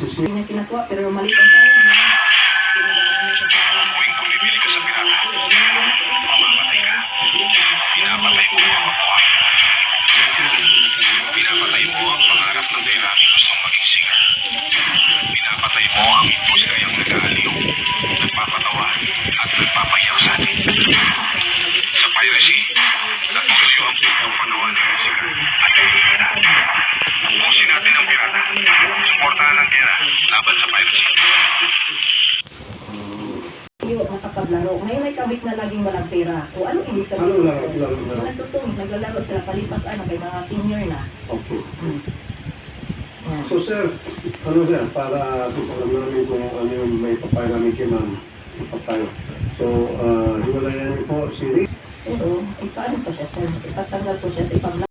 nagsisi. Hindi niya kinatuwa, pero mali ang sahod niya. Pinagawa niya kasi ang mga kasama niya. Pinapatay mo ang makuha. Pinapatay mo ang pangarap ng pera at gustong maging singer. Pinapatay mo ang industriyang nag-aaliw, nagpapatawa at nagpapahiyak sa atin. Sa piracy, nagpasyo ang pagpapanawa ng musika at kaibigan. Ubusin natin ang pirata. Suportahan ang pera laban sa piracy. Nakapaglaro. Ngayon may kabit na laging walang pera. O ano ibig sabihin? Natutong, naglalaro sila palipas kay mga senior na. Okay. Yeah. So sir, para alam namin kung ano yung may papay namin kay ma'am, tayo. So, hiwalayan niyo po si Rick. Pero, paano po siya, sir? Ipatanggal po siya sa ipamla.